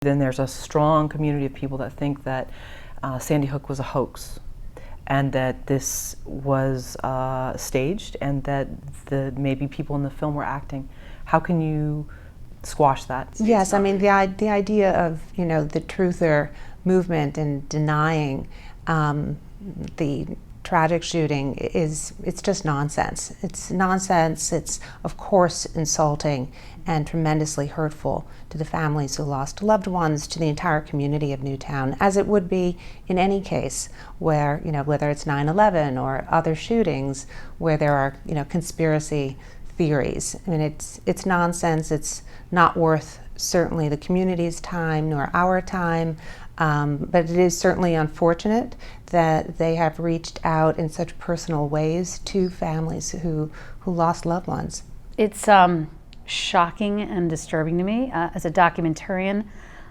Then there's a strong community of people that think that Sandy Hook was a hoax, and that this was staged, and that maybe people in the film were acting. How can you squash that? Yes, I mean the idea of the truther movement and denying the tragic shooting it's just nonsense. It's nonsense. It's of course insulting and tremendously hurtful to the families who lost loved ones, to the entire community of Newtown, as it would be in any case where whether it's 9/11 or other shootings where there are conspiracy theories. I mean it's nonsense. It's not worth certainly the community's time nor our time. But it is certainly unfortunate that they have reached out in such personal ways to families who lost loved ones. It's shocking and disturbing to me. As a documentarian,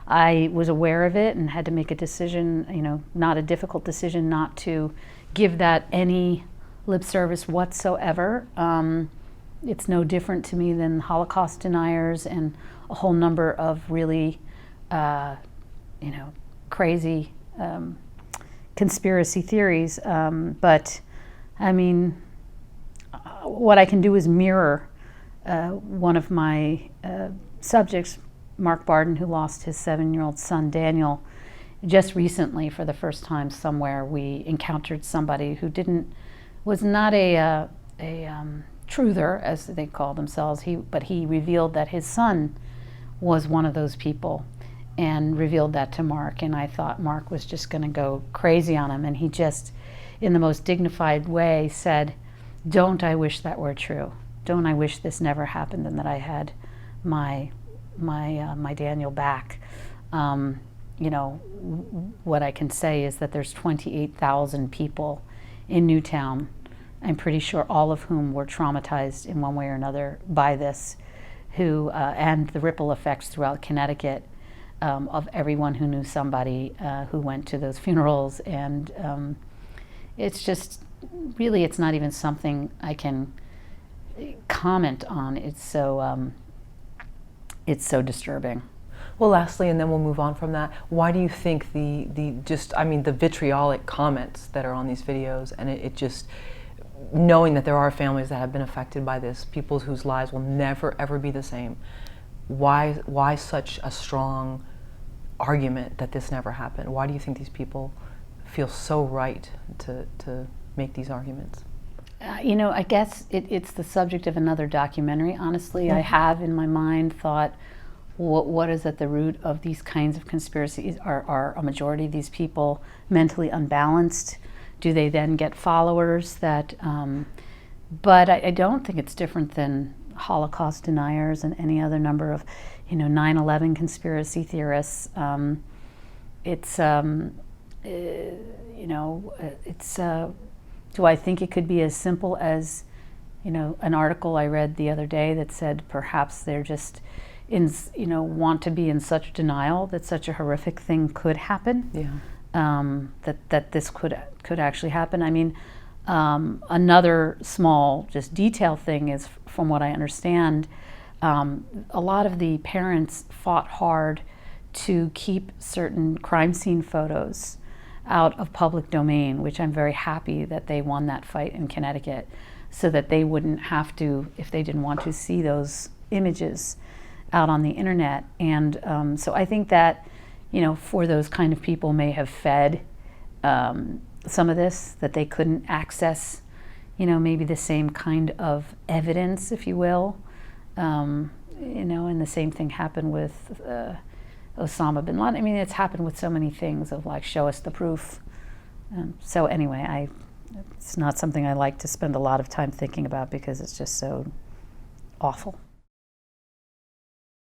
I was aware of it and had to make a decision, not a difficult decision, not to give that any lip service whatsoever. It's no different to me than Holocaust deniers and a whole number of really, crazy conspiracy theories, but I mean, what I can do is mirror one of my subjects, Mark Barden, who lost his 7-year-old son Daniel. Just recently, for the first time somewhere, we encountered somebody who was not a truther, as they call themselves, but he revealed that his son was one of those people, and revealed that to Mark, and I thought Mark was just going to go crazy on him, and he just, in the most dignified way, said, "Don't I wish that were true? Don't I wish this never happened and that I had my Daniel back?" What I can say is that there's 28,000 people in Newtown, I'm pretty sure all of whom were traumatized in one way or another by this, and the ripple effects throughout Connecticut. Of everyone who knew somebody who went to those funerals, and it's just really, it's not even something I can comment on. It's so disturbing. Well, lastly, and then we'll move on from that, why do you think the vitriolic comments that are on these videos, and it just, knowing that there are families that have been affected by this, people whose lives will never ever be the same, why such a strong argument that this never happened? Why do you think these people feel so right to make these arguments? I guess it's the subject of another documentary, honestly. Mm-hmm. I have in my mind thought, what is at the root of these kinds of conspiracies? Are a majority of these people mentally unbalanced? Do they then get followers that, but I don't think it's different than Holocaust deniers and any other number of 9/11 conspiracy theorists. Do I think it could be as simple as an article I read the other day that said perhaps they're just want to be in such denial that such a horrific thing could happen? Yeah. That this could actually happen. I mean, another small just detail thing is, from what I understand, a lot of the parents fought hard to keep certain crime scene photos out of public domain, which I'm very happy that they won that fight in Connecticut, so that they wouldn't have to, if they didn't want to, see those images out on the internet. And so I think that, for those kind of people may have fed some of this, that they couldn't access, maybe the same kind of evidence, if you will. And the same thing happened with Osama bin Laden. I mean, it's happened with so many things of like, show us the proof. So anyway, it's not something I like to spend a lot of time thinking about because it's just so awful.